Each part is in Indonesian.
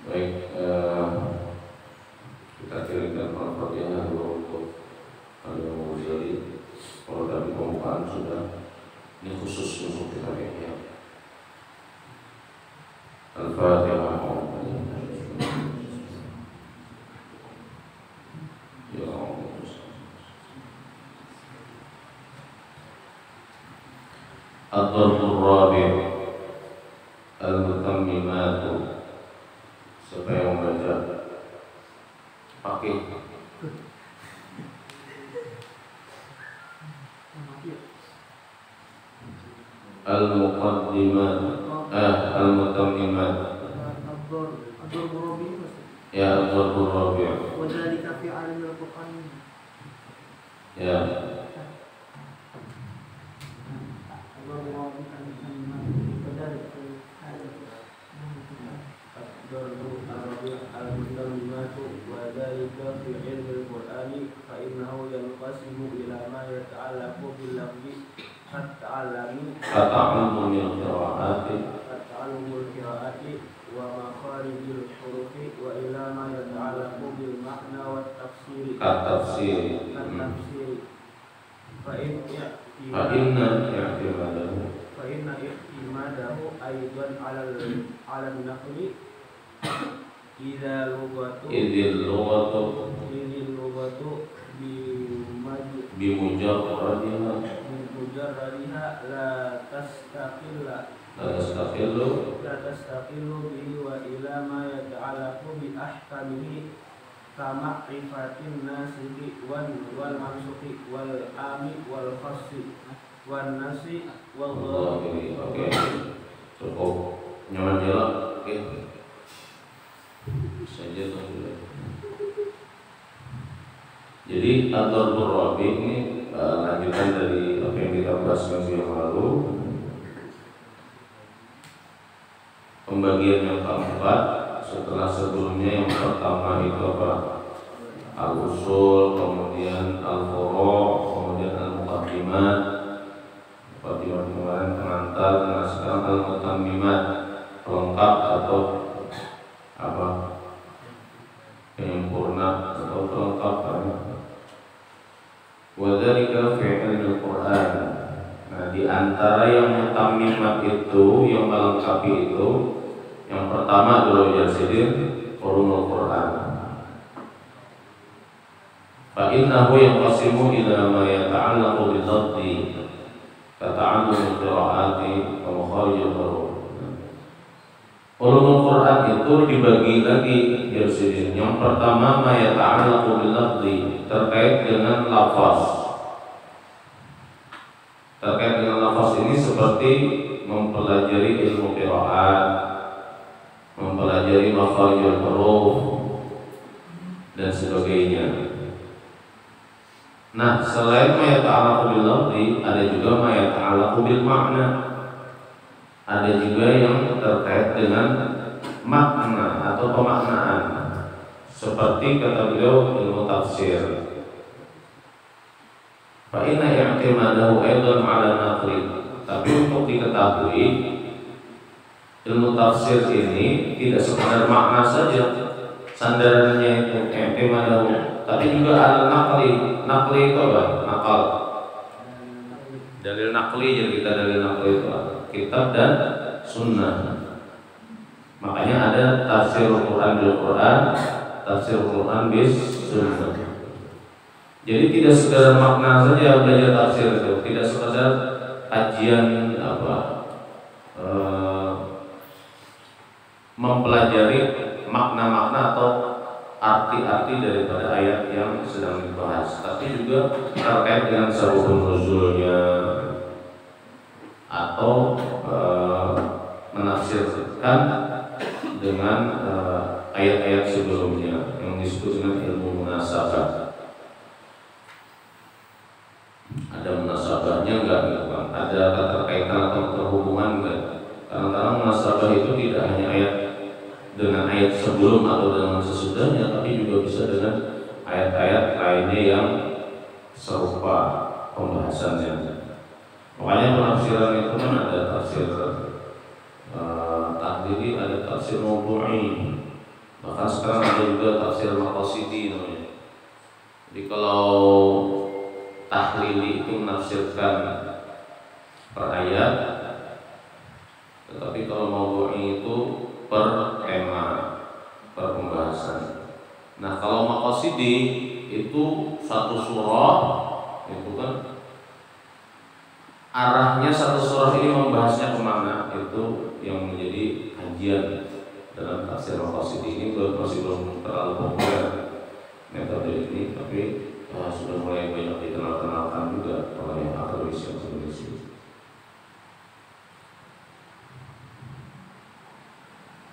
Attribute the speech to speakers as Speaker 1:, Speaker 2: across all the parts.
Speaker 1: Baik, kita kirimkan Al-Fatihah dulu untuk Al-Ghazali. Kalau tadi pembukaan sudah, ini khusus untuk kita ya. Al-Fatihah. Ya Allah. Ad-Darbur Rabi' Al-Mutammimatu. Siapa yang membaca? Pakai Al-Muqaddimat Al-Mutammimat. Ya, Ad-Darbur Rabi'.
Speaker 2: Wadzalika fi alimil Qur'an.
Speaker 1: Ya.
Speaker 3: في علم القرآن فإنه ينقسم إلى ما يتعلق باللفظ
Speaker 1: كتعلم القراءات
Speaker 3: ومخارج الحروف وإلى ما يتعلق بالمعنى والتفسير
Speaker 1: كالتفسير. فإن
Speaker 3: اعتماده أيضا على النقل إذ اللغة بمجردها لا تستقل به وإلى ما يتعلق بأحكامه كمعرفة الناسخ والمنسوخ والعام والخاص والنسخ والظاهر.
Speaker 1: Oke, cukup nyaman jelas. Oke, saja sudah. Jadi Ad-Darbur Rabi' ini lanjutan dari apa yang kita bahas minggu yang lalu. Pembagian yang keempat setelah sebelumnya yang pertama itu apa? Al-Usul, kemudian Al-Furu', kemudian Al-Muqaddimat. Muqaddimat kemarin pengantar, nah sekarang Al-Mutammimat, pelengkap atau apa? Penyempurna atau pelengkap. Wadzalika fi ilmil Qur'an. Nah, di antara yang mutammimat itu, yang melengkapi itu, yang pertama dulu ya ulumul Qur'an. Fa innahu yanqasimu ila ma yata'allaqu bil-lafzi kata'allum qira'ati wa makharijil huruf. Ulumul Qur'an itu dibagi lagi ya sidin. Yang pertama ma yata'allaqu bil-lafzi, terkait dengan lafaz. Terkait dengan lafaz ini seperti mempelajari ilmu qiraat, mempelajari makharijul huruf dan sebagainya. Nah, selain ma yata'allaqu bil lafzi, ada juga ma yata'allaqu bil makna. Ada juga yang terkait dengan makna atau pemaknaan. Seperti kata beliau ilmu tafsir. Fa inna i'timadahu aidan 'ala naqli. Tapi untuk diketahui, ilmu tafsir ini tidak sekedar makna saja sandarannya itu i'timadahu, tapi juga 'ala naqli. Naqli itu apa? Nakal. Dalil naqli, jadi kita dalil naqli itu kitab dan sunnah. Makanya ada tafsir Quran bil Quran, tafsir Quran bis sunnah. Jadi tidak sekedar makna saja belajar tafsir itu, tidak sekedar kajian mempelajari makna-makna atau arti-arti daripada ayat yang sedang dibahas, tapi juga terkait dengan sababun nuzulnya atau menafsirkan dengan ayat-ayat sebelumnya yang disebut dengan ilmu munasabah. Ada munasabahnya enggak gitu kan? Ada keterkaitan atau keterhubungan enggak? Kadang-kadang munasabah itu tidak hanya ayat dengan ayat sebelum atau dengan sesudahnya, tapi juga bisa dengan ayat-ayat lainnya yang serupa pembahasannya. Makanya penafsiran itu kan ada tafsir tahdidi, ada tafsir mawdu'i, Bahkan sekarang ada juga tafsir maqasidi namanya. Jadi kalau tahlili itu menafsirkan per ayat, tetapi kalau maudu'i itu per tema, per pembahasan. Nah kalau maqasidi itu satu surah, itu kan arahnya satu surah ini membahasnya kemana, itu yang menjadi kajian dalam tafsir maqasidi. Ini masih belum terlalu populer metode ini, tapi sudah mulai banyak dikenal-kenalkan juga oleh akademisi yang sebelumnya.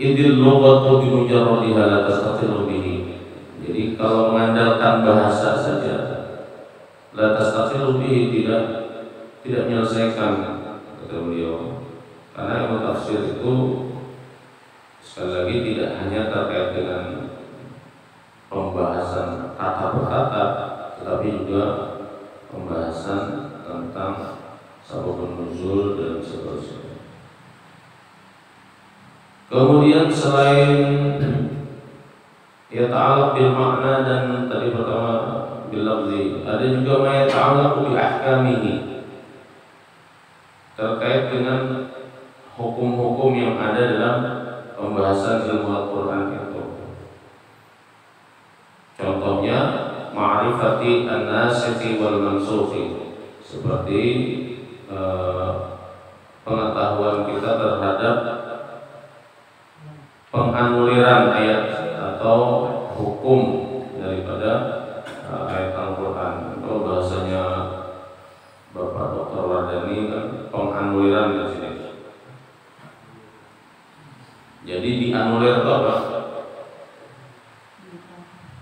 Speaker 1: Idil lughatu bi mujarradiha la tastatilu bihi. Jadi kalau mengandalkan bahasa saja, la tastatilu bihi, tidak menyelesaikan, kata beliau. Karena ilmu tafsir itu sekali lagi tidak hanya terkait dengan pembahasan kata per kata, tetapi juga pembahasan tentang sababun nuzul dan seterusnya. Kemudian selain ya ta'alaq bil makna dan tadi pertama bil lafzi, ada juga ma yata'allaq bi ahkamihi, terkait dengan hukum-hukum yang ada dalam pembahasan ilmu Al-Qur'an itu. Contohnya ma'rifati an-nasikhi wal mansukhi, seperti pengetahuan kita terhadap penganuliran ayat atau hukum daripada ayat Al-Quran. Kalau bahasanya Bapak Dr. Wardani kan penganuliran di sini. Jadi dianulir itu apa?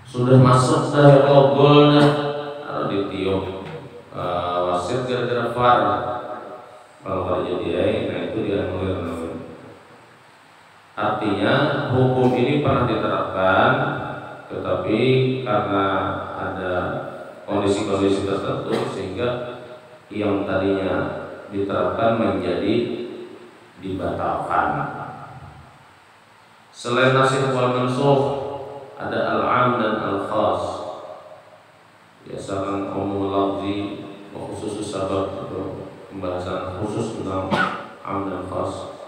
Speaker 1: Sudah masuk dah gol dah, atau ditiup wasit gara-gara VAR. Kalau jadi nah itu dianulir namanya. Artinya hukum ini pernah diterapkan, tetapi karena ada kondisi-kondisi tertentu sehingga yang tadinya diterapkan menjadi dibatalkan. Selain nasikh wal mansukh, ada al-'am dan al-khas. Biasakan umum lafzi wa khusus sabab, itu pembahasan khusus tentang 'am dan khas.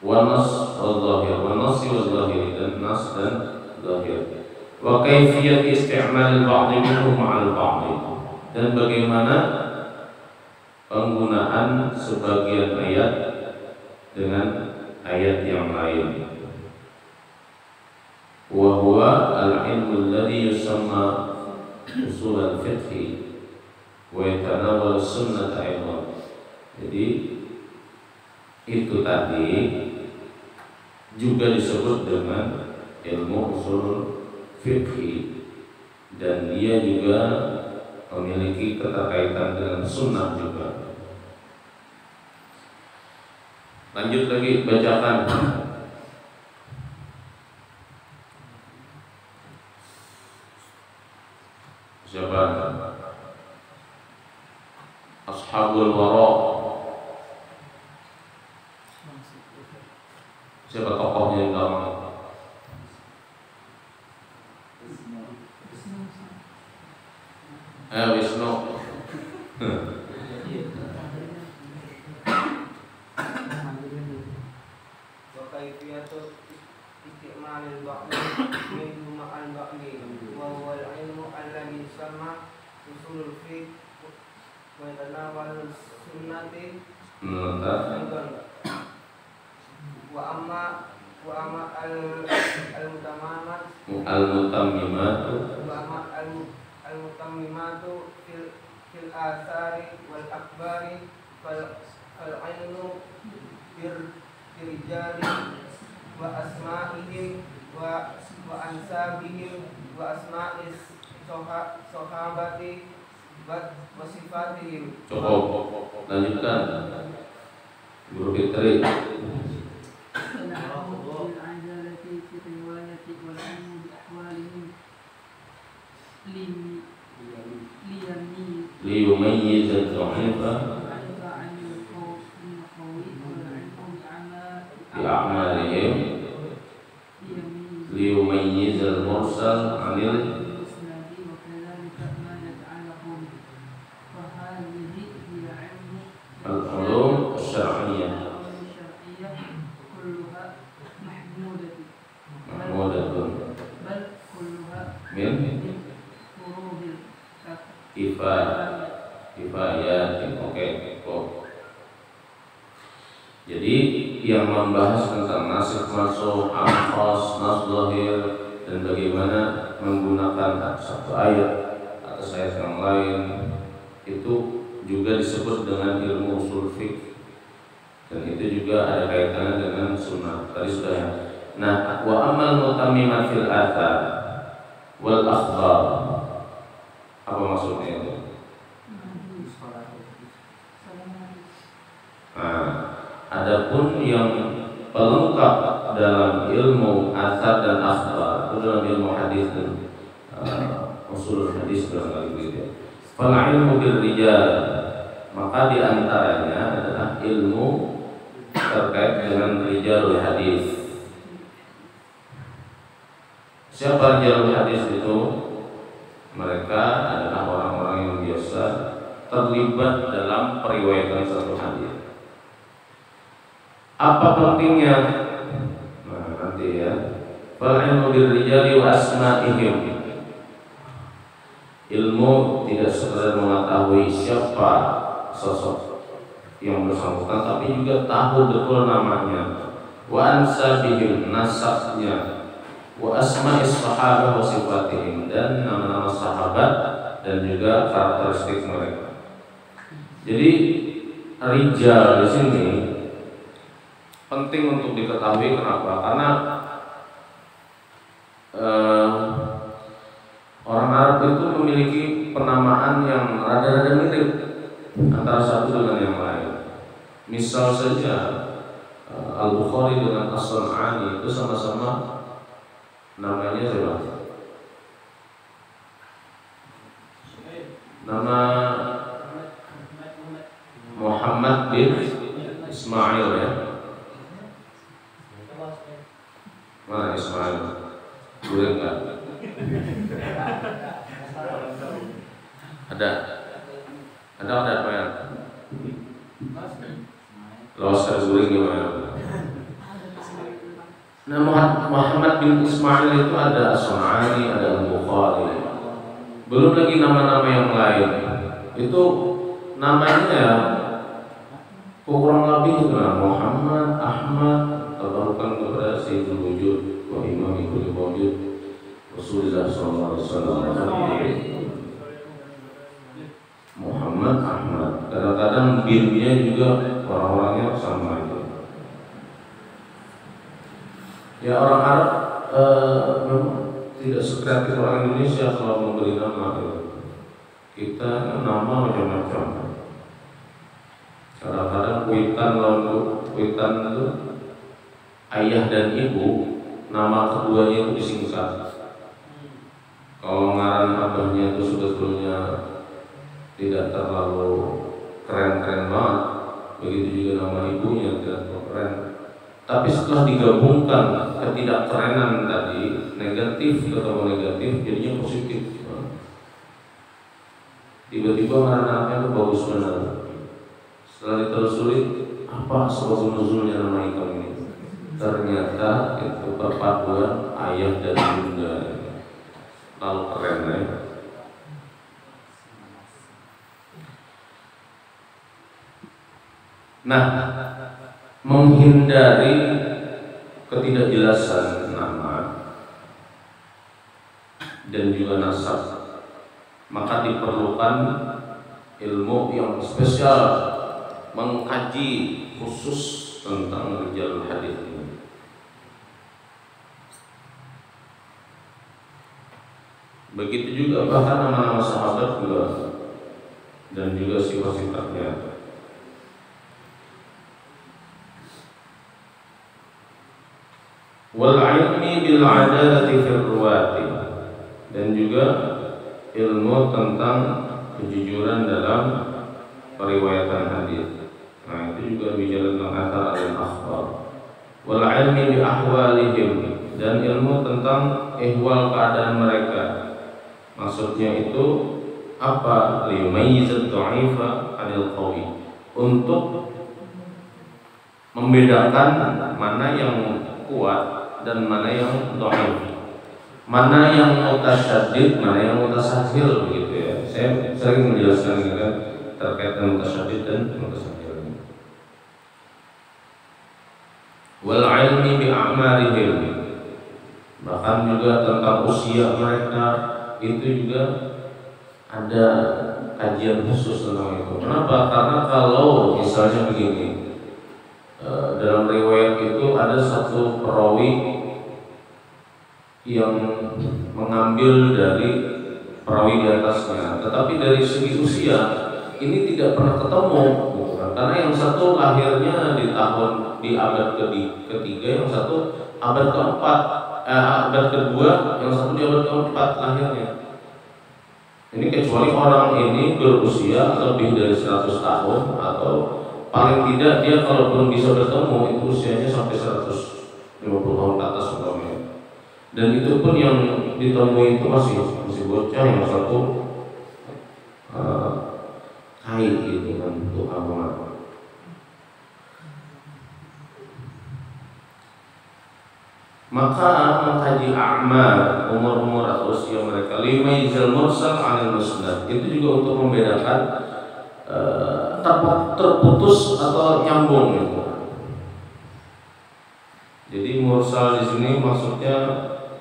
Speaker 1: Wanas al-zahir, wanas al-zahir, dan nas dan zahir. Wa kaifiyat isti'mal al-ba'd minhum ma'al ba'd, dan bagaimana penggunaan sebagian ayat dengan ayat yang lain. Wa huwa al-'ilmu alladhi yusamma usul al-fiqh wa yatanawwal sunnah aidan. Jadi itu tadi juga disebut dengan ilmu usul fikih, dan dia juga memiliki keterkaitan dengan sunnah juga. Lanjut lagi bacakan. Siapa? Ashabul Wara. Siapa tokohnya yang gampang? Wisnu.
Speaker 3: Wa kaifiyatu isti'malil ba'di minhu ma'al ba'di wa huwa al-'ilmu alladhi yusamma usulul fiqh wa yatanawwal sunnati wa amma al-mutammimatu fil athari wal akhbari fal ilmu birrijali wa asma'ihim wa ansabihim wa asma'is sahabati wa sifatihim.
Speaker 1: Cukup, lanjutkan Guru Fitri. ليميز الضعيف بأعمالهم liyumayyizal mursal 'anil
Speaker 2: الإسناد وكذلك ما يتعلق به فهذه هي علم
Speaker 1: al-ulum syar'iyyah
Speaker 2: العلوم الشرعية كلها
Speaker 1: mahmudatun
Speaker 2: بل كلها
Speaker 1: min
Speaker 2: من فروض
Speaker 1: kifayatin. Oke. Jadi yang membahas tentang nasib masuk, amkhas, nas zahir, dan bagaimana menggunakan satu ayat atas ayat yang lain itu juga disebut dengan ilmu usul fiqh, dan itu juga ada kaitannya dengan sunnah. Tadi sudah ya. Nah, wa amal mutammimat fil athar wal akhbar, apa maksudnya itu? Nah, adapun yang pelengkap dalam ilmu athar dan akhbar itu dalam ilmu hadis dan usul hadis barangkali gitu ya. Fal ilmu bil rijal, maka diantaranya adalah ilmu terkait dengan rijalul hadis. Siapa rijalul hadis itu? Mereka adalah orang-orang yang biasa terlibat dalam periwayatan satu hadis. Apa pentingnya? Nah, nanti ya. Fal ilmu bil rijali wa asma'ihim. Ilmu tidak sekedar mengetahui siapa sosok yang bersangkutan, tapi juga tahu betul namanya, wa ansabihim, nasabnya, wa asma'is sahabah wa sifatihim, dan nama-nama sahabat dan juga karakteristik mereka. Jadi rijal di sini penting untuk diketahui. Kenapa? Karena orang Arab itu memiliki penamaan yang rada-rada mirip antara satu dengan yang lain. Misal saja Al-Bukhari dengan As-Sun'ani itu sama-sama namanya siapa? Nama Muhammad bin Ismail ya. Mana Ismail? Boleh enggak? Ada apa ya? Lawasar guling gimana? Nah, Muhammad bin Ismail itu ada As-Sun'ani, ada Al-Bukhari. Belum lagi nama-nama yang lain. Itu namanya kurang lebih Muhammad, Ahmad, tabarukan kepada Sayyidul Wujud wa Imam kulli wujud Rasulullah sallallahu alaihi wasallam. Muhammad, Ahmad. Kadang-kadang binnya juga orang-orangnya sama aja. Ya, orang Arab tidak sekreatif orang Indonesia kalau memberi nama. Kita nama macam-macam. Kadang-kadang kuitan itu ayah dan ibu, nama keduanya itu disingkat. Kalau ngaran abahnya itu sebetulnya tidak terlalu keren-keren banget, begitu juga nama ibunya tidak terlalu keren. Tapi setelah digabungkan ketidakkerenan tadi, negatif ketemu negatif, jadinya positif. Tiba-tiba anaknya itu bagus benar. Setelah ditelusuri, apa sebab nuzulnya nama ikan ini? Ternyata itu perpaduan ayah dan bunda. Lalu keren ya. Nah, menghindari ketidakjelasan nama dan juga nasab, maka diperlukan ilmu yang spesial, mengkaji khusus tentang rijalul hadis ini. Begitu juga bahkan nama-nama sahabat juga dan juga sifat-sifatnya. Wal ilmi bil adalati fil ruwati, dan juga ilmu tentang kejujuran dalam periwayatan hadis. Nah, itu juga bicara tentang athar dan akhbar. Wal ilmi bi ahwalihim, dan ilmu tentang ihwal keadaan mereka. Maksudnya itu apa? Liyumayyizad dha'ifa 'anil qawi, untuk membedakan mana yang kuat dan mana yang dhaif, mana yang mutasyaddid, mana yang mutasahhil, begitu ya. Saya sering menjelaskan ini kan terkait dengan mutasyaddid dan mutasahhil. Wal 'ilmi bi a'marihim, bahkan juga tentang usia mereka itu juga ada kajian khusus tentang itu. Kenapa? Karena kalau misalnya begini, dalam riwayat itu ada satu perawi yang mengambil dari perawi di atasnya, tetapi dari segi usia ini tidak pernah ketemu, karena yang satu lahirnya di abad ketiga, yang satu abad keempat, abad kedua, yang satu di abad keempat lahirnya. Ini kecuali orang ini berusia lebih dari 100 tahun, atau paling tidak dia kalau belum bisa bertemu itu usianya sampai 150 tahun ke atas umpamanya. Dan itu pun yang ditemui itu masih bocah, yang satu haid gitu kan, untuk amal. Maka mengkaji a'mar, umur-umur atau usia mereka, limaizal mursal 'anil musnad, itu juga untuk membedakan terputus atau nyambung gitu. Jadi mursal di sini maksudnya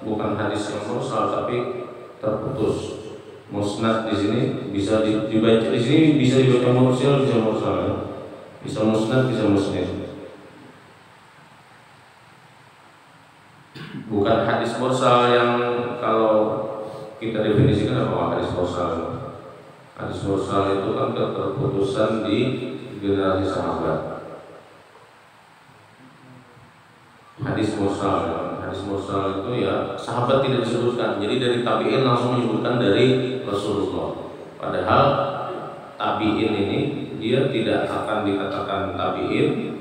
Speaker 1: bukan hadis yang mursal tapi terputus. Musnad di sini bisa dibaca, di sini bisa dibaca mursal, bisa mursal ya. Bisa musnad, bisa musnad. Bukan hadis mursal yang kalau kita definisikan apa hadis mursal. Hadis mursal itu kan keterputusan di generasi sahabat. Hadis mursal itu ya sahabat tidak disebutkan. Jadi dari tabi'in langsung menyebutkan dari Rasulullah. Padahal tabi'in ini dia tidak akan dikatakan tabi'in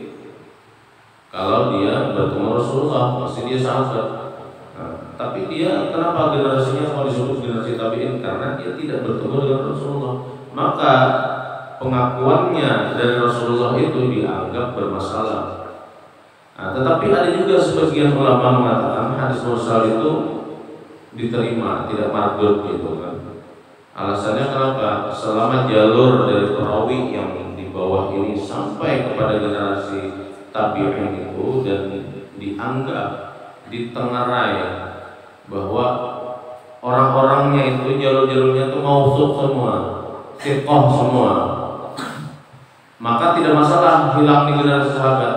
Speaker 1: kalau dia bertemu Rasulullah, pasti dia sahabat. Tapi dia kenapa generasinya kalau disebut generasi tabi'in? Karena dia tidak bertemu dengan Rasulullah. Maka pengakuannya dari Rasulullah itu dianggap bermasalah. Tetapi ada juga sebagian ulama mengatakan hadis mursal itu diterima, tidak mardud gitu kan. Alasannya kenapa? Selama jalur dari perawi yang di bawah ini sampai kepada generasi tabi'in itu dan dianggap, ditengarai bahwa orang-orangnya itu jalur-jalurnya itu mausuk semua, thiqah semua, maka tidak masalah hilang di generasi sahabat,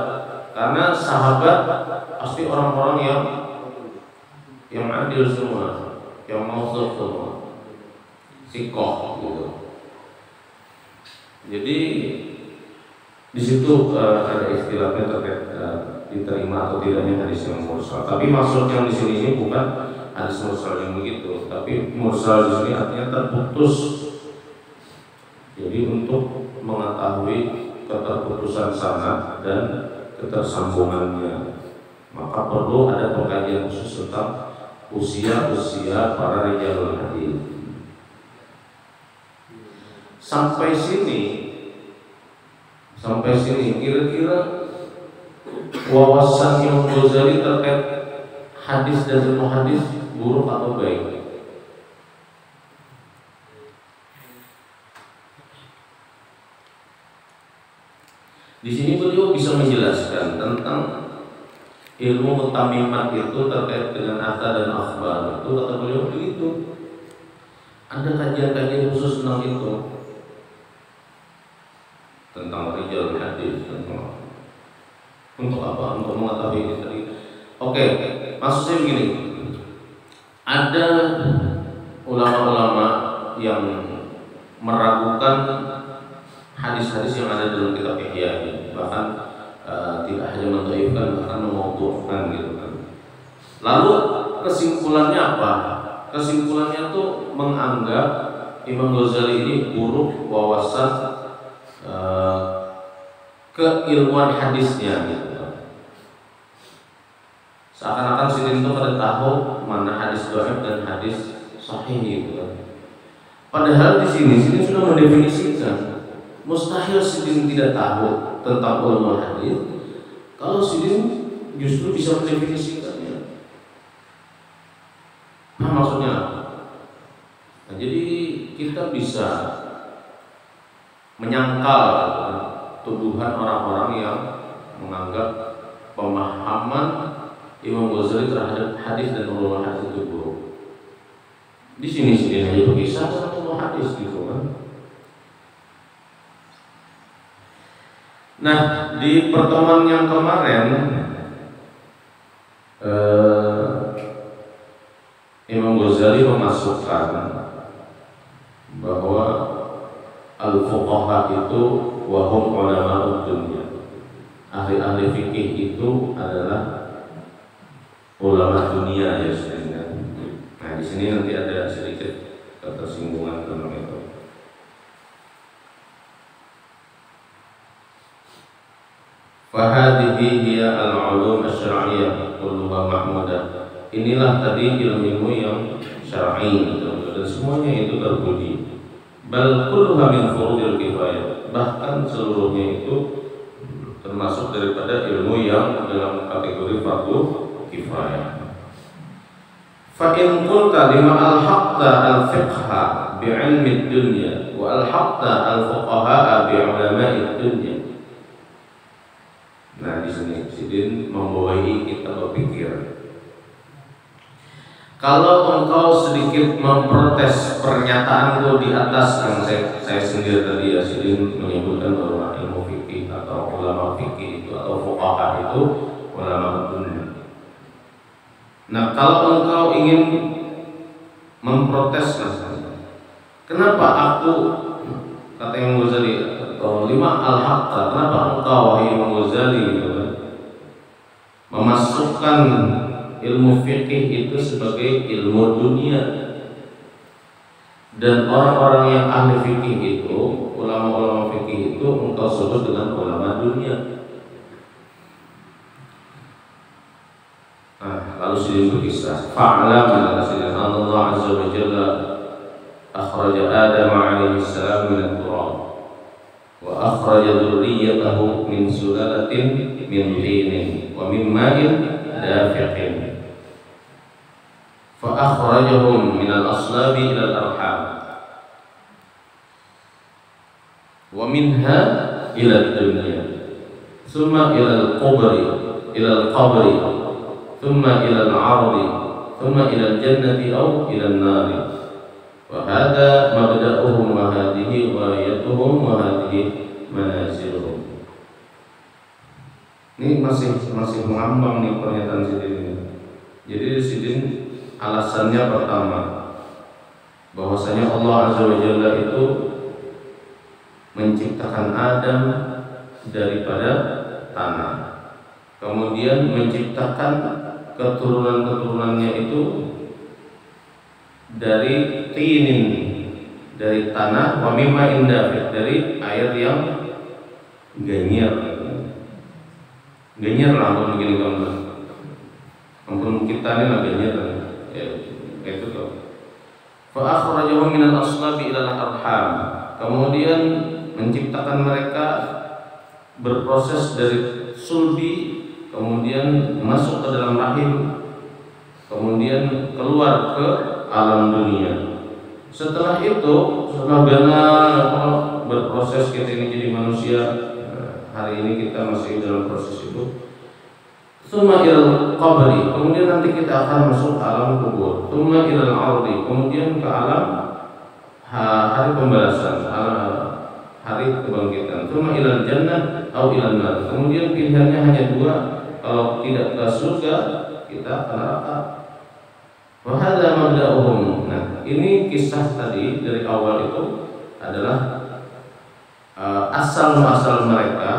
Speaker 1: karena sahabat pasti orang-orang yang adil semua, yang mausuk semua, thiqah gitu. Jadi di situ ada istilahnya terkait diterima atau tidaknya hadis yang mursal. Tapi maksud yang di sini ini bukan hadis mursal yang begitu, tapi mursal di sini artinya terputus. Jadi untuk mengetahui keterputusan sanad dan ketersambungannya, maka perlu ada pengkajian khusus tentang usia para rijalul hadis. Sampai sini kira-kira wawasan Imam Ghazali terkait hadis dan ilmu hadis buruk atau baik? Di sini beliau bisa menjelaskan tentang ilmu mutamimat itu terkait dengan akta dan akhbar. Itu kata beliau begitu. Ada kajian-kajian khusus tentang itu, tentang rijal hadis, tentang untuk apa? Untuk mengetahui ini tadi. Oke, maksudnya begini. Ada ulama-ulama yang meragukan hadis-hadis yang ada dalam kitab Ihya ini, bahkan tidak hanya mendhaifkan, bahkan memauqufkan gitu kan. Lalu kesimpulannya apa? Kesimpulannya tuh menganggap Imam Ghazali ini buruk wawasan keilmuan hadisnya gitu. Seakan-akan sidin itu pada tahu mana hadis dhaif dan hadis sahih gitu kan. Padahal di sini sidin sudah mendefinisikan. Mustahil sidin tidak tahu tentang ulumul hadis kalau sidin justru bisa mendefinisikannya. Nah, maksudnya nah, jadi kita bisa menyangkal tuduhan orang-orang yang menganggap pemahaman Imam Ghazali terhadap hadis dan ulumul hadis itu buruk. Di sini sidin hanya berkisah tentang ulumul hadis gitu kan. Nah, di pertemuan yang kemarin Imam Ghazali memasukkan bahwa al-fuqaha itu wahum ulama'ud dunya. Ahli-ahli fikih itu adalah ulama dunia ya sebenarnya. Nah, di sini nanti ada sedikit ketersinggungan tentang itu. Fahadihi hiya al-ulum asy-syar'iyyah kulluha mahmudah. Inilah tadi ilmu yang syar'i dan semuanya itu terpuji. Bal kulluha min furudil kifayah. Bahkan seluruhnya itu termasuk daripada ilmu yang dalam kategori fardu kifayah. Fa in qulta lima al-haqta al-fiqha bi'ilmi ad-dunya wa al-haqta al-fuqaha bi'ulama'i ad-dunya. Nah, di sini sidin membawahi kita berpikir. Kalau engkau sedikit memprotes pernyataanku di atas yang saya sendiri tadi ya, sidin menyebutkan bahwa ilmu fikih atau ulama fikih itu atau fuqaha itu ulama dunia. Nah, kalau engkau ingin memprotes, kenapa aku, kata Imam Ghazali, atau lima al-haqqa, kenapa engkau wahai Imam Ghazali gitu, memasukkan ilmu fikih itu sebagai ilmu dunia, dan orang-orang yang ahli fikih itu, ulama-ulama fikih itu engkau sebut dengan ulama dunia. Nah, lalu sidin berkisah, fa'lam sidin Allah azza wa jalla akhraja Adam alaihi salam min at-turab wa akhraja dzurriyyatahu min sulalatin min tinin wa min ma'in dafiqin fa akhrajahum min al-aslabi ila al-arham wa minha ila ad-dunya thumma ila al-qabri thumma ila al-'ardi thumma ila al-jannati aw ila an-nar. Wahada mabda'uhum wa hadhihi ghayatuhum wa hadhihi manaziluhum. Ini masih mengambang nih pernyataan sidin ini. Jadi sidin alasannya pertama bahwasanya Allah azza wa jalla itu menciptakan Adam daripada tanah, kemudian menciptakan keturunan-keturunannya itu dari tinin, dari tanah, wa mimma indafiq, dari air yang ganyer lah, ampun begini gambar, ampun kita ini lah ganyer ya, itu tuh. Fa akhrajahum min al-aslabi ila al-arham, kemudian menciptakan mereka berproses dari sulbi, kemudian masuk ke dalam rahim, kemudian keluar ke alam dunia. Setelah itu, setelah berproses kita ini jadi manusia, hari ini kita masih dalam proses itu. Tsumma ilal qabri, kemudian nanti kita akan masuk alam kubur. Tsumma ilal ardi, kemudian ke alam hari pembalasan, hari kebangkitan. Tsumma ilal jannah atau ilal nar, kemudian pilihannya hanya dua, kalau tidak ke surga kita ke neraka. Wahada mabda'uhum. Nah, ini kisah tadi dari awal itu adalah asal-muasal mereka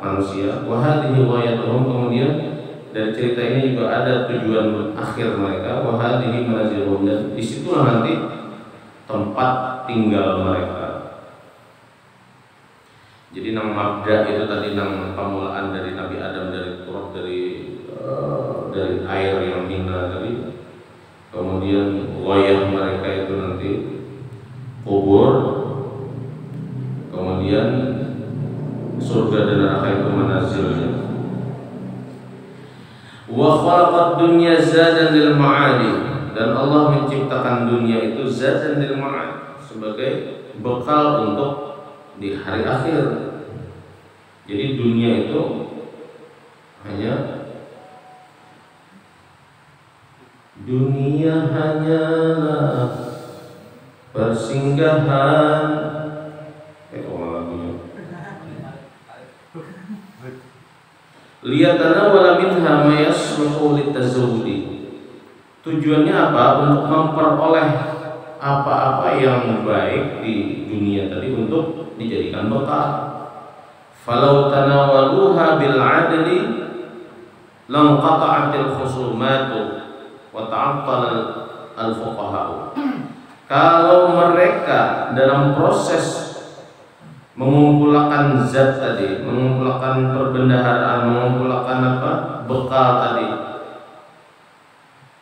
Speaker 1: manusia. Wahadihi ghayatuhum, kemudian dari cerita ini juga ada tujuan akhir mereka. Wahadihi manaziluhum, dan disitulah nanti tempat tinggal mereka. Jadi nang mabda itu tadi nang permulaan dari Nabi Adam, dari turab, dari dari air yang hina tadi, kemudian ghayah mereka itu nanti kubur, kemudian surga dan neraka itu manazilnya. Wa khalaqad dunya zadan lil ma'adi, dan Allah menciptakan dunia itu zadan lil ma'ad, sebagai bekal untuk di hari akhir. Jadi dunia itu hanyalah persinggahan. Liyatanawala minha ma yasluhu litazawudi. Tujuannya apa? Untuk memperoleh apa-apa yang baik di dunia tadi untuk dijadikan bekal. Falau tanawaluha bil adli lanqata'atil khusumatu wa ta'attala al fuqaha. Kalau mereka dalam proses mengumpulkan zat tadi, mengumpulkan perbendaharaan, mengumpulkan bekal tadi,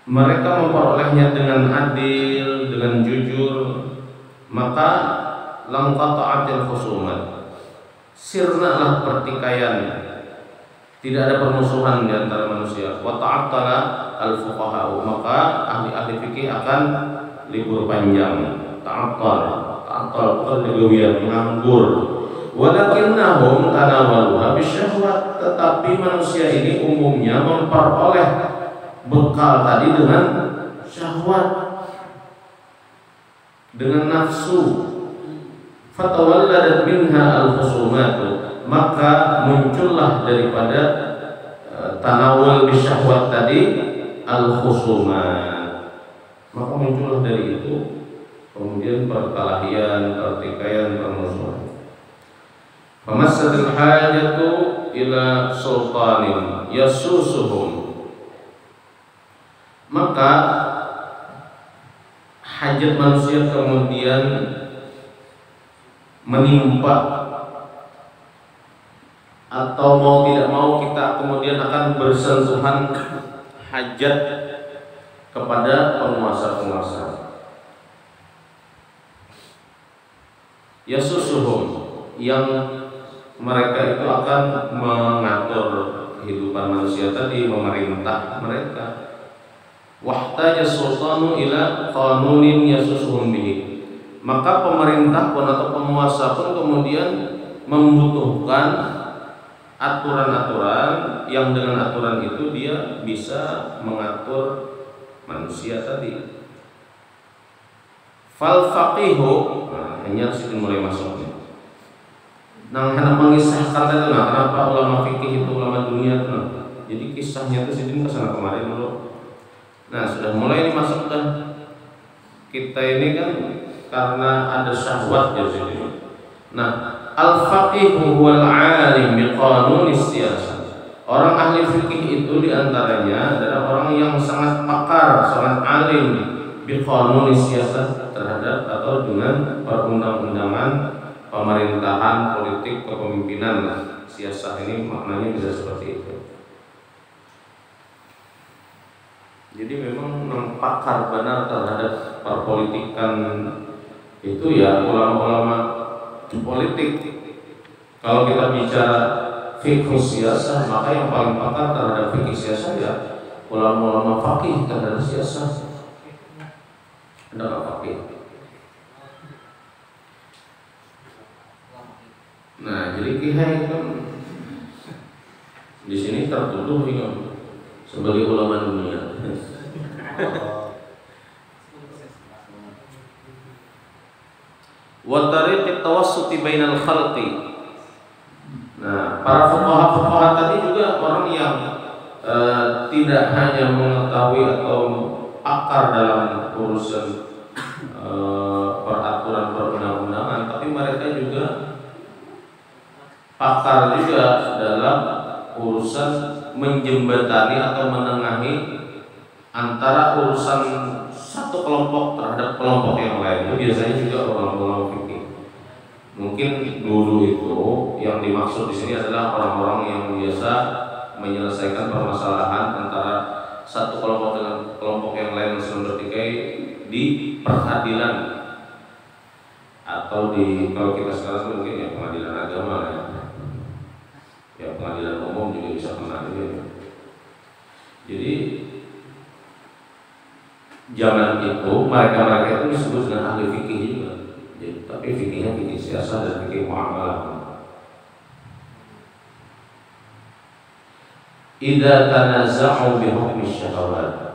Speaker 1: mereka memperolehnya dengan adil, dengan jujur, maka lanqata'atil khusumat, sirnalah pertikaian, tidak ada permusuhan di antara manusia. Wa ta'attala al-fuqaha, maka ahli-ahli fikih akan libur panjang. Ta'attal kegawian, menganggur. Walakinnahum tanawaluha bisyahwat, tetapi manusia ini umumnya memperoleh bekal tadi dengan syahwat, dengan nafsu. Fatawalladat minha al-khusumatu, maka muncullah daripada tanawul bisyahwat tadi al-khusumat, maka muncullah dari itu kemudian perkelahian, pertikaian, permusuhan. Famassatil hajatu ila sultanin yasusuhum, maka hajat manusia kemudian menimpa, atau mau tidak mau kita kemudian akan bersentuhan hajat kepada penguasa-penguasa. Yasusuhum, yang mereka itu akan mengatur kehidupan manusia tadi, memerintah mereka. Wahtaja sultanu ila qanunin yasusuhum bihi, maka pemerintah pun atau penguasa pun kemudian membutuhkan aturan-aturan yang dengan aturan itu dia bisa mengatur manusia tadi. Fal faqihu, hanya sudah mulai masuk nih. Nah, hendak mengisahkan itu, kenapa ulama fikih itu ulama dunia itu. Jadi kisahnya itu sidin kesana kemarin dulu. Nah, sudah mulai masuk dah. Kita ini kan karena ada syahwat ya sidin. Nah, al-faqihu huwal alim biqanunis siyasah. Orang ahli fikih itu diantaranya adalah orang yang sangat pakar, sangat alim biqanunis siyasah, terhadap atau dengan perundang-undangan pemerintahan, politik, kepemimpinan. Siyasah ini maknanya bisa seperti itu. Jadi memang pakar benar terhadap perpolitikan itu ya ulama-ulama politik. Kalau kita bicara fikih siyasah, maka yang paling pakar terhadap fikih siyasah ya ulama-ulama fakih terhadap siyasah. Ada fakih. Nah, jadi kihai kan di sini tertuduh ya sebagai ulama dunia. Wa tariqit tawassuti bainal khalqi. Nah, para fuqaha tadi juga orang yang tidak hanya mengetahui atau akar dalam urusan peraturan perundang-undangan, tapi mereka juga pakar juga dalam urusan menjembatani atau menengahi antara urusan satu kelompok terhadap kelompok yang lain. Itu biasanya juga orang-orang fikih. Mungkin dulu itu yang dimaksud di sini adalah orang-orang yang biasa menyelesaikan permasalahan antara satu kelompok dengan kelompok yang lain saling bertikai di peradilan atau di, kalau kita sekarang mungkin ya pengadilan agama ya pengadilan umum juga bisa kena juga. Jadi zaman itu mereka itu disebut dengan ahli fikih juga. Jadi, tapi fikihnya fikih siasat dan fikih muamalah. Idza tanaza'u bi hukmi syahawat.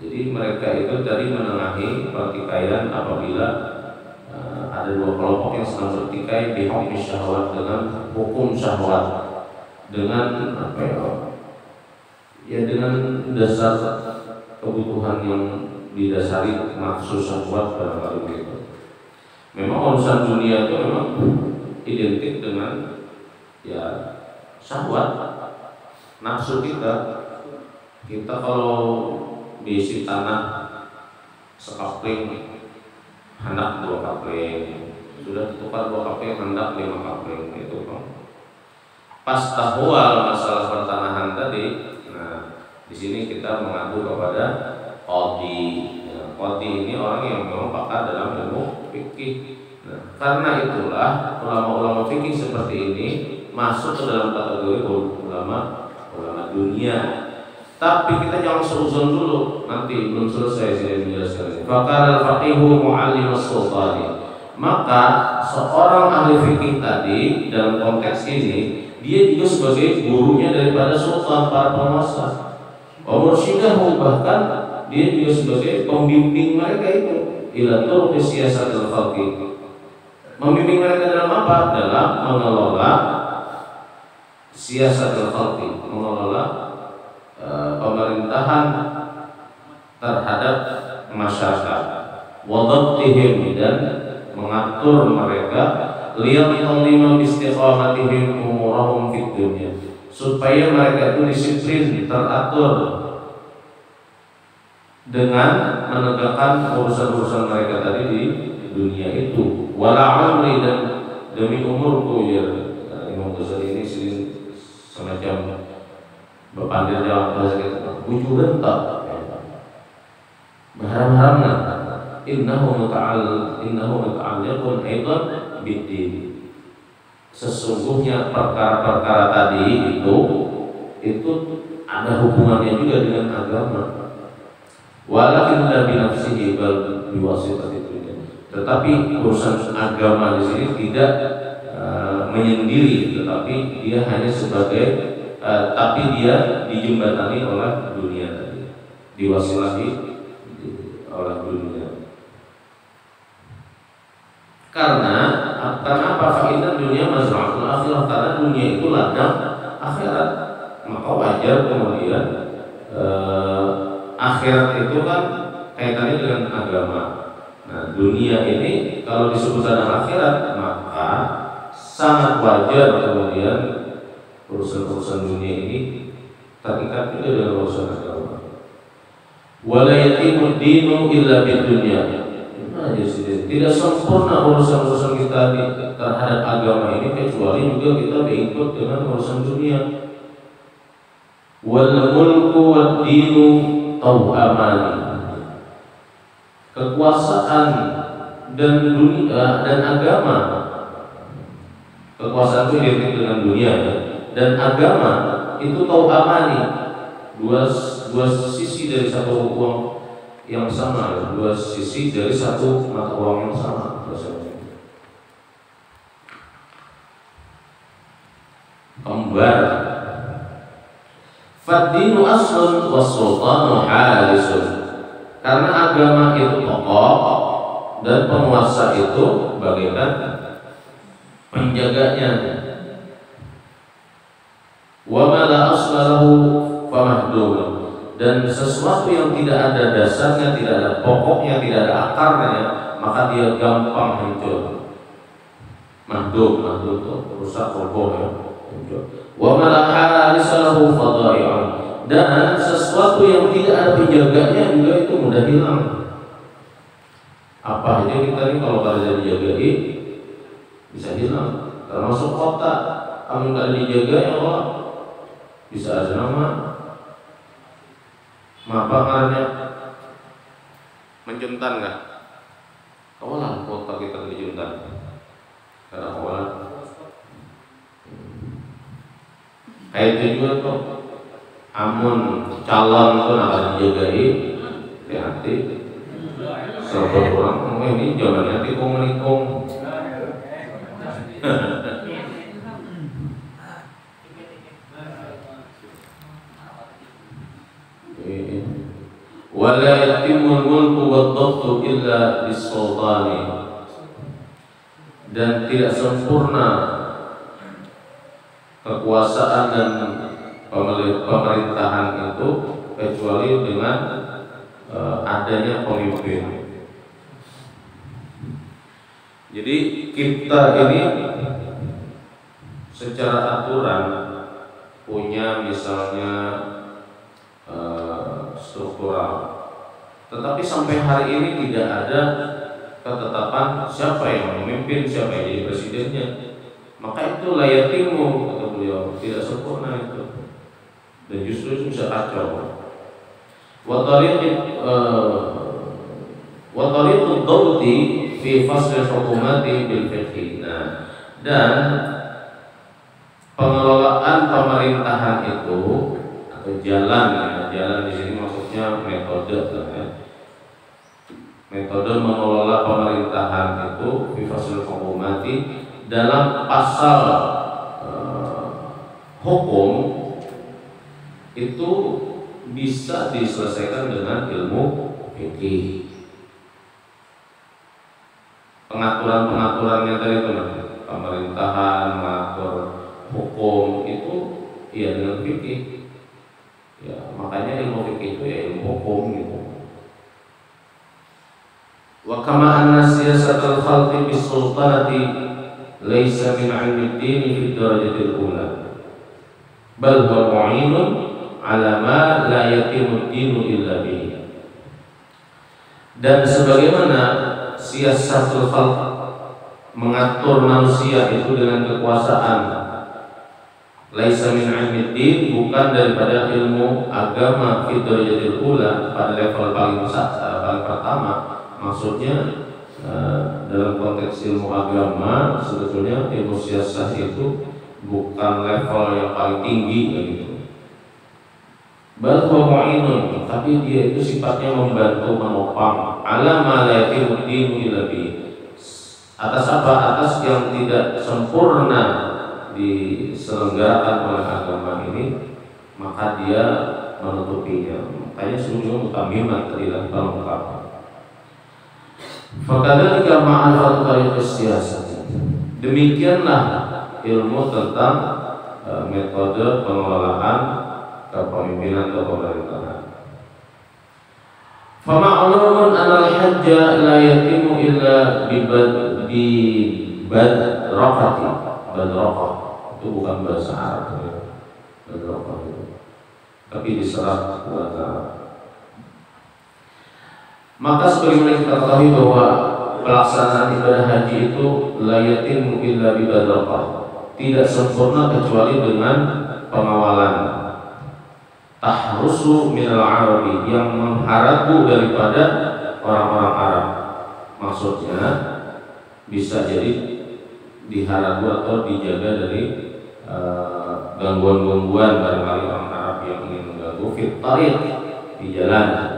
Speaker 1: Jadi mereka itu tadi menengahi pertikaian apabila ada dua kelompok yang sedang bertikai bi hukmi syahawat, dengan hukum syahwat, dengan apa ya dengan dasar kebutuhan yang didasari nafsu syahwat pada kali itu. Memang urusan dunia itu memang identik dengan ya syahwat, nafsu kita kalau diisi tanah sekapling hendak 2 kapling, sudah ditukar 2 kapling hendak 5 kapling, itu kan pas tahwal masalah pertanahan tadi. Nah, di sini kita mengadu kepada qadhi. Nah, qadhi ini orang yang memang pakar dalam ilmu fikih. Nah, karena itulah ulama-ulama fikih seperti ini masuk ke dalam kategori ulama dunia. Tapi kita jangan seuzon dulu, nanti belum selesai saya menjelaskan ini. Faqala al-faqihu mu'allim as-sultani. Maka seorang ahli fikih tadi dalam konteks ini dia juga sebagai gurunya daripada sultan, para penguasa. Wa mursyidahu, bahkan dia juga sebagai pembimbing mereka itu ila turuq siyasatil khalqi. Membimbing mereka dalam apa? Dalam mengelola siyasatil khalqi, mengelola pemerintahan terhadap masyarakat, wadabtihim, dan mengatur mereka, liyaqallima istiqamatihim umurahum fid dunya, supaya mereka itu disiplin, teratur dengan menegakkan urusan-urusan mereka tadi di dunia itu. Wala amri, dan demi umurku, ya Imam Ghazali ini semacam berpandir jawab bahasa kita, wujudan tak berharam-haramna, innahu muta'alliqun aidan bid-din. Sesungguhnya perkara-perkara tadi itu ada hubungannya juga dengan agama. Walakin la bi nafsihi bal bi wasitati dunya. Tetapi urusan agama di sini tidak menyendiri, tetapi dia hanya sebagai tapi dia dijembatani oleh dunia tadi, diwasilahi oleh dunia. Karena apa? Fa'inna dunia mazra'atul akhirah, karena dunia itu ladang akhirat. Maka wajar kemudian akhirat itu kan kaitannya dengan agama. Nah, dunia ini kalau disebut ladang akhirat, maka sangat wajar kemudian urusan-urusan dunia ini terikat juga dengan urusan agama. Wala yatimu dinu illa bidunya. Nah, tidak sempurna urusan-urusan kita terhadap agama ini kecuali juga kita diikut dengan urusan dunia. Wal mulku wad dinu tawamani. Kekuasaan dan dunia dan agama. Kekuasaan itu identik dengan dunia, dan agama itu tawamani, dua sisi dari satu uang yang sama, dua sisi dari satu mata uang yang sama. Kembar. Fad-dinu aslun was-sultanu halisun. Karena agama itu pokok dan penguasa itu bagaikan penjaganya. Wa ma la aslahu famahdum, dan sesuatu yang tidak ada dasarnya, tidak ada pokoknya, tidak ada akarnya, maka dia gampang hancur. Mahdum itu rusak, roboh ya. Wa ma la halisalahu fadai'un, dan sesuatu yang tidak ada penjaganya juga itu mudah hilang. Apa aja kita ini kalau tidak dijagai bisa hilang, termasuk kota. Kalau tidak dijaga ya Allah, bisa aja nama Apa ngarannya? Menjuntan nggak? Kawalan kota kita dijuntan. Karena kawalan. Kayak itu juga tuh. Amun calon itu akan dijagai, hati-hati. Sebab orang ini jangan nanti kong. Wala yatimul mulku wad-dhabtu illa bis-sultani, dan tidak sempurna kekuasaan dan pemerintahan itu kecuali dengan adanya pemimpin. Jadi kita ini secara aturan punya misalnya struktural, tetapi sampai hari ini tidak ada ketetapan siapa yang memimpin, siapa yang jadi presidennya. Maka itu layatimu, kata beliau, tidak sempurna itu, dan justru itu bisa kacau. Wa tariqud dawti fi fasl hukumati bil fiqh. Dan pengelolaan pemerintahan itu atau jalan di sini maksudnya metode ya. Metode mengelola pemerintahan itu fi fasl hukumati dalam pasal hukum itu bisa diselesaikan dengan ilmu fikih. Pengaturan-pengaturannya tadi itu, pemerintahan, mengatur hukum itu ya dengan fikih. Ya, makanya ilmu fikih itu ya ilmu hukum gitu. Wa kama anna siyasatul khalqi bis sultanati laisa min 'ilmi ad-din fi darajatil ula, bal huwa mu'inun 'ala ma la yatimu ad-dinu illa bihi. Dan sebagaimana siyasatul khalq, mengatur manusia itu dengan kekuasaan, laisa min 'ilmi ad-din, bukan daripada ilmu agama fi darajatil ula, pada level paling pertama. Maksudnya dalam konteks ilmu agama sebetulnya ilmu siasat itu bukan level yang paling tinggi begitu. Bal huwa mu'inun, tapi dia itu sifatnya membantu, menopang, ala ma la yatimu dinu illa bi, atas apa? Atas yang tidak sempurna diselenggarakan oleh agama ini, maka dia menutupinya. Makanya sungguh mutamiman tadilah pelengkap. Fakadzalika ma'rifatu tariqis siyasah. Demikianlah ilmu tentang metode pengelolaan kepemimpinan atau pemerintahan. Fama'lumun anal hajja la yatimu illa bi badrakati. Badrakah itu bukan bahasa Arab ya. Badrakah itu, tapi diserap bahasa Arab. Maka sebagaimana kita ketahui bahwa pelaksanaan ibadah haji itu la yatimu illa bi badrakah, tidak sempurna kecuali dengan pengawalan. Tahrusu minal arabi, yang mengharapu daripada orang-orang Arab. Maksudnya bisa jadi diharapu atau dijaga dari gangguan-gangguan barangkali orang Arab yang ingin mengganggu fit tariq, di jalan.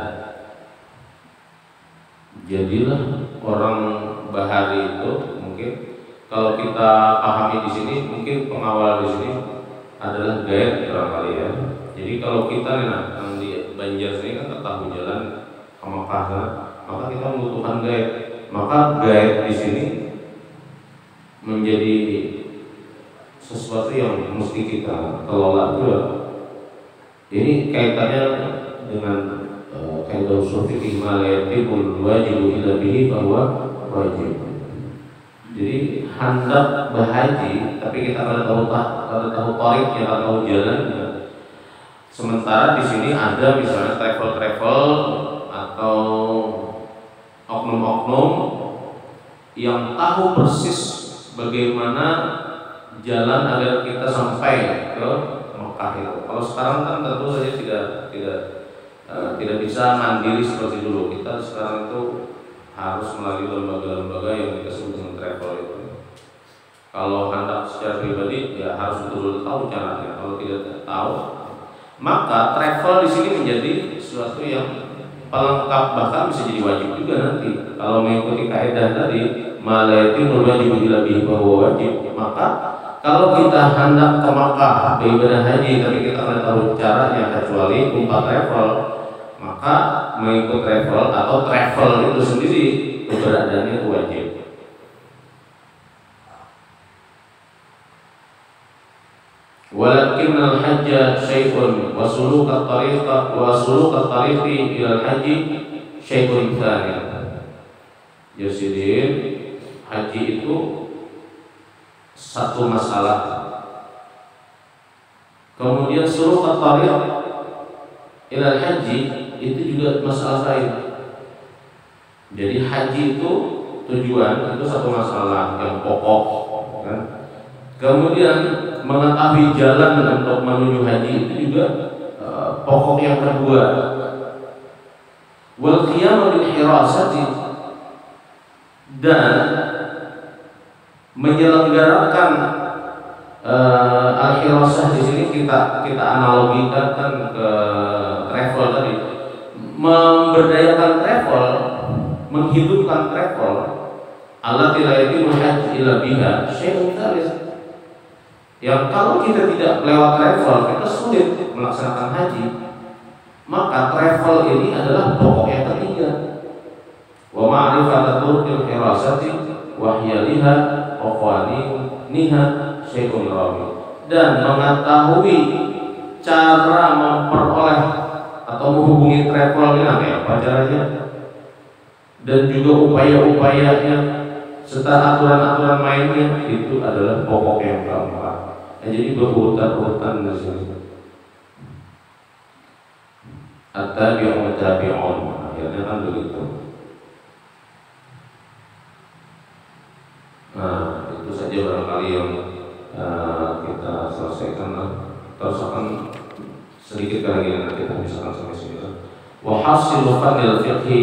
Speaker 1: Jadilah orang bahari itu mungkin kalau kita pahami di sini, mungkin pengawal di sini adalah guide barangkali ya. Jadi kalau kita yang di Banjar sini kan tahu jalan ke Mekah, maka kita membutuhkan guide. Maka guide di sini menjadi sesuatu yang mesti kita kelola juga. Ini kaitannya dengan kaidah usul fikih malayatibul wajibu illa bihi bahwa wajib. Jadi hendak berhaji, tapi kita kada tahu tariknya, kada tahu jalannya. Sementara di sini ada misalnya travel atau oknum-oknum yang tahu persis bagaimana jalan agar kita sampai ke Mekah itu. Kalau sekarang kan tentu saja tidak tidak bisa mandiri seperti dulu. Kita sekarang itu harus melalui lembaga-lembaga yang disebut dengan travel itu. Kalau hendak secara pribadi ya harus betul-betul tahu caranya. Kalau tidak tahu, maka travel di sini menjadi sesuatu yang pelengkap, bahkan bisa jadi wajib juga nanti. Kalau mengikuti kaidah tadi, malayatimul wajib bihi bahwa wajib, maka kalau kita hendak ke Makkah beribadah haji tapi kita tidak tahu caranya kecuali berupa travel, maka mengikut travel atau travel itu sendiri keberadaannya wajib. Walakin al-hajja syai'un wa suluk at-tariqi ila al-haji syai'un tsani. Yasidin, haji itu satu masalah. Kemudian suluk at-tariq ila al-haji itu juga masalah lain. Jadi haji itu tujuan, itu satu masalah yang pokok, kan? Kemudian mengetahui jalan untuk menuju haji itu juga pokok yang kedua. Wal qiyam bil hirasati, dan menyelenggarakan al-hirasah di sini kita analogikan ke travel tadi, memberdayakan travel, menghidupkan travel. Allati la yatimul hajj illa biha syai'un thalith, yang kalau kita tidak lewat travel kita sulit melaksanakan haji, maka travel ini adalah pokok yang ketiga. Wa ma'rifatu turqil hirasati wa hiyaliha wa qawaniha syai'un rabi, dan mengetahui cara memperoleh atau menghubungi travel ini apa caranya, dan juga upaya-upayanya serta aturan-aturan mainnya, itu adalah pokok yang keempat. Jadi berurutan-urutan di sini. At-tabi'un tabi'un, akhirnya kan begitu. Nah, itu saja barangkali yang kita selesaikan. Terus akan sedikit lagi yang kita bisa sampai sini. Wa hasilu fadil fiqhi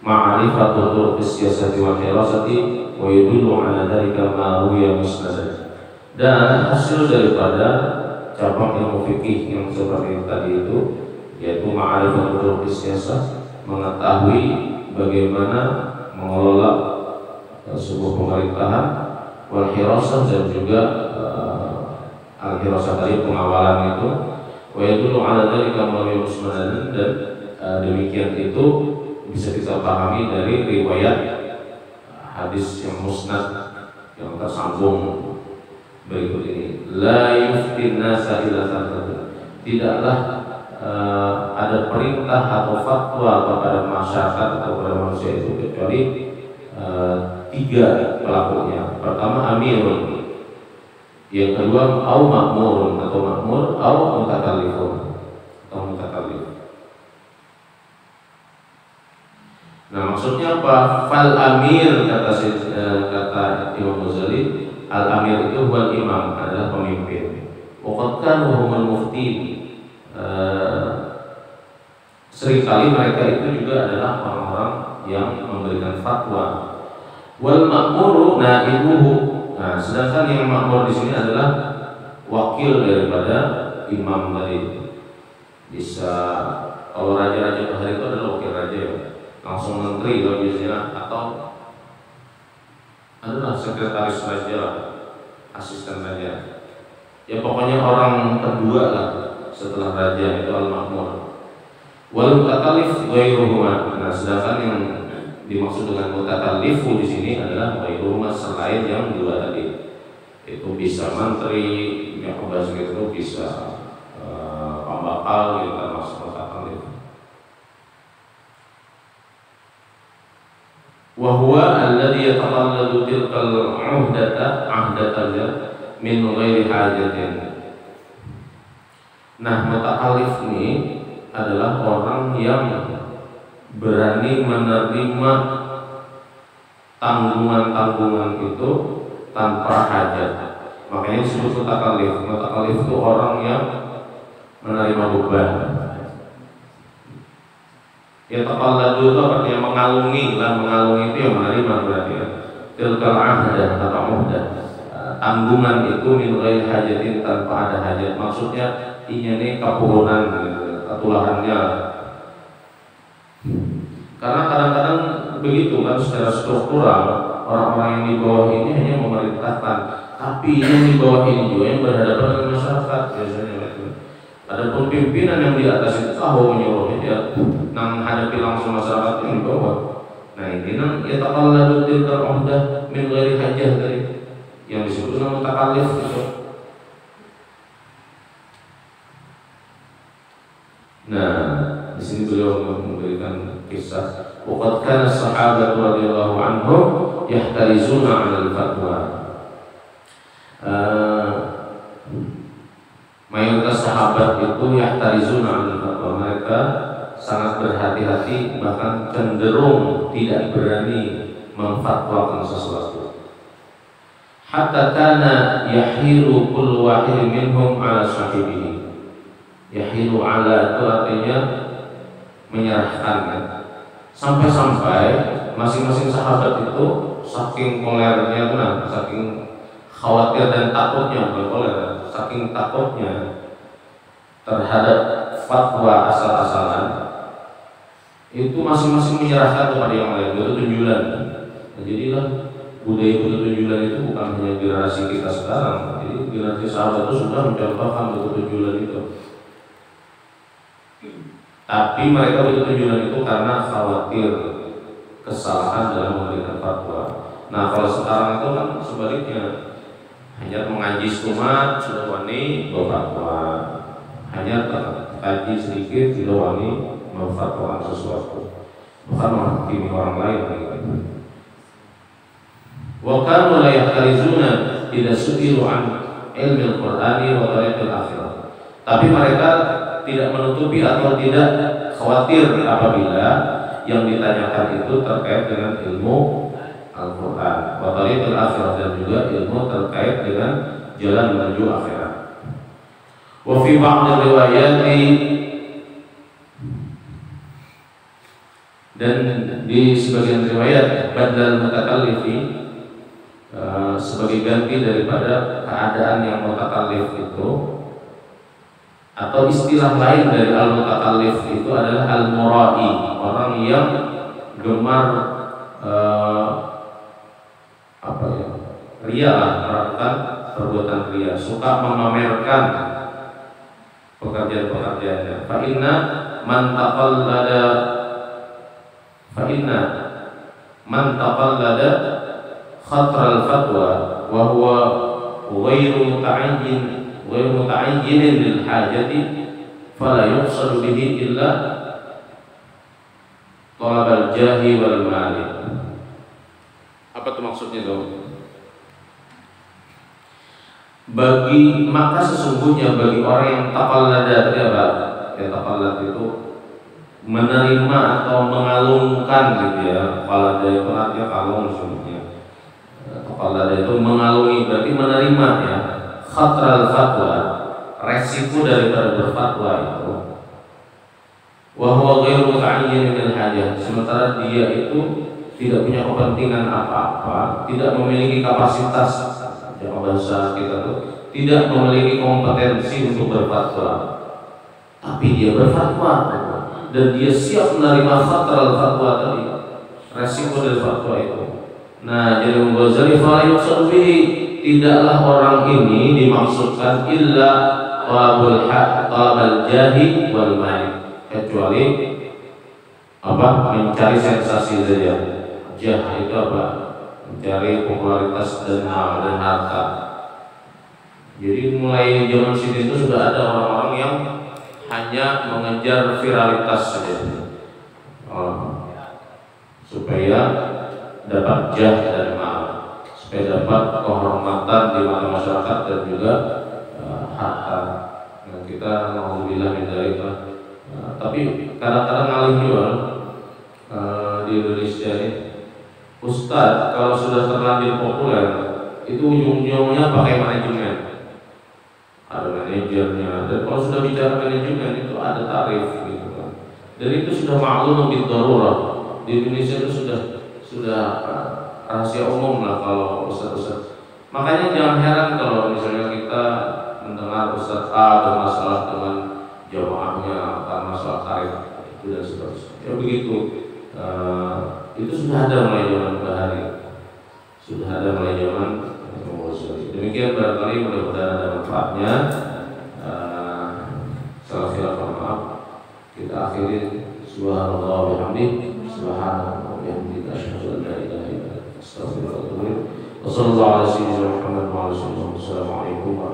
Speaker 1: ma'rifatu turuq as-siyasati wal hirasati wa yadullu 'ala dhalika ma huwa musnad. Dan hasil daripada cabang ilmu fikih yang seperti tadi itu, yaitu ma'rifatu turuq as-siyasah, mengetahui bagaimana mengelola sebuah pemerintahan, wal hirasah, dan juga al-hirasah tadi pengawalan itu, wa yadullu 'ala dhalika ma huwa musnad, dan demikian itu bisa kita pahami dari riwayat hadis yang musnad yang tersambung berikut ini. La yuftin nasa illa satu, tidaklah ada perintah atau fatwa kepada masyarakat atau kepada manusia itu kecuali tiga pelakunya. Pertama amirun, yang kedua au makmurun atau makmur, au mutakallifun atau mutakallif. Nah, maksudnya apa? Fal amir, kata Imam Ghazali, al amir itu buat imam, adalah pemimpin. Waqad kanu humul mufti, seringkali mereka itu juga adalah orang-orang yang memberikan fatwa. Wal makmuru naibuhu, nah sedangkan yang makmur di sini adalah wakil daripada imam tadi. Bisa, kalau raja-raja bahari itu adalah wakil raja, langsung menteri kalau biasanya, atau adalah sekretaris raja, asisten raja. Ya pokoknya orang kedua lah setelah raja, itu al-makmur. Wal mutakallif ghairuhuma. Nah, sedangkan yang dimaksud dengan mutakallifu di sini adalah ghairuhuma, selain yang dua tadi. Itu bisa menteri, yang bahasa itu bisa pembakal, gitu termasuk mutakallif. Wa huwa alladhi yataqalladu tilkal 'ahdatan min ghairi hajatin. Nah, mutakallif ini adalah orang yang berani menerima tanggungan-tanggungan itu tanpa hajat. Makanya disebut mutakallif. Mutakallif itu orang yang menerima beban. Ya taqalladu itu artinya mengalungi, lah mengalungi itu yang menerima berarti ya. Tilkal ahdah atau muhdah. Tanggungan itu min ghairi hajatin, tanpa ada hajat. Maksudnya ini kapurunan gitu, ketularannya. Karena kadang-kadang begitu kan secara struktural orang-orang yang di bawah ini hanya memerintahkan, tapi yang di bawah ini juga yang berhadapan dengan masyarakat biasanya gitu. Adapun pimpinan yang di atas itu tahu menyuruhnya dia menghadapi langsung masyarakat yang di bawah. Nah ini kan ya taqalladu tilkal umdah min ghairi hajah tadi yang disebut nama takalluf gitu. Nah di sini beliau memberikan kisah waqad kana sahabatu radhiyallahu anhum yahtarizuna 'alal fatwa. Mayoritas sahabat itu yahtarizuna 'alal fatwa, mereka sangat berhati-hati, bahkan cenderung tidak berani memfatwakan sesuatu. Hatta kana yahiru kullu wahid minhum 'ala sahibihi. Yahiru 'ala itu artinya menyerahkan kan. Sampai-sampai masing-masing sahabat itu saking kolernya, saking khawatir dan takutnya, bukan koler, saking takutnya terhadap fatwa asal-asalan, itu masing-masing menyerahkan kepada yang lain, bertunjulan. Nah, jadilah budaya bertunjulan itu bukan hanya generasi kita sekarang, jadi generasi sahabat itu sudah mencontohkan bertunjulan itu. Tapi mereka bertunjulan itu karena khawatir kesalahan dalam memberikan fatwa. Nah kalau sekarang itu kan sebaliknya, hanya mengaji umat sudah wani berfatwa, hanya kaji sedikit tidak wani memfatwakan sesuatu, bukan menghakimi orang lain gitu. Wa kanu la yahtarizuna idza su'ilu an ilmi al-Qur'ani wa tariqil akhirah. Tapi mereka tidak menutupi atau tidak khawatir apabila yang ditanyakan itu terkait dengan ilmu Al-Quran, wa tariqil akhirah, dan juga ilmu terkait dengan jalan menuju akhirat. Wa fi ba'd riwayati, dan di sebagian riwayat badal mutakallifi, sebagai ganti daripada keadaan yang mutakallif itu, atau istilah lain dari al-mutakallif itu adalah al-mura'i, orang yang gemar ria lah, melakukan perbuatan ria, suka memamerkan pekerjaan-pekerjaannya. Fa inna man taqallada khatral fatwa wa huwa ghairu muta'ayyin lil hajati fala yuqsadu bihi illa talabal jahi wal mali. Apa tuh maksudnya dong? Maka sesungguhnya bagi orang yang taqallada, ya taqallad itu menerima atau mengalungkan gitu ya. Taqallada itu artinya kalung sebenarnya. Taqallada itu mengalungi, berarti menerima ya. Khatral fatwa, resiko daripada berfatwa itu. Wa huwa ghairu muta'ayyin min hajah, sementara dia itu tidak punya kepentingan apa-apa, tidak memiliki kapasitas, yang bahasa kita tuh tidak memiliki kompetensi untuk berfatwa, tapi dia berfatwa dan dia siap menerima khatral fatwa tadi, resiko dari fatwa itu. Nah, jadi Ghazali fala yuqsadu bihi, tidaklah orang ini dimaksudkan illa talabul haq, talabal jahi wal mali, kecuali mencari sensasi saja. Jah itu mencari popularitas dan harta. Jadi mulai zaman sini itu sudah ada orang-orang yang hanya mengejar viralitas saja, supaya dapat jah dan mal, supaya dapat kehormatan di mata masyarakat dan juga harta. Nah, kita alhamdulillah dari itu. Tapi kadang-kadang ngalih juga di Indonesia ini. Ustadz kalau sudah terlanjur populer itu ujung-ujungnya pakai manajemen, ada manajernya, dan kalau sudah bicara manajemen itu ada tarif gitu kan. Dan itu sudah maklum bil darurah. Di Indonesia itu sudah rahasia umum lah kalau ustaz-ustaz. Makanya jangan heran kalau misalnya kita mendengar ustaz A bermasalah dengan jamaahnya karena soal tarikh itu dan seterusnya. Ya begitu. Itu sudah ada mulai zaman Bahari. Sudah ada mulai zaman demikian. Barangkali mudah-mudahan ada manfaatnya. Salah khilaf maaf. Kita akhiri subhanallah wa bihamdihi subhanallah wa bihamdihi asyhadu an la ilaha illa anta astaghfiruka wa atubu ilaik. Wassallallahu ala sayyidina Muhammad wa ala alihi wasallam. Assalamualaikum warahmatullahi wabarakatuh.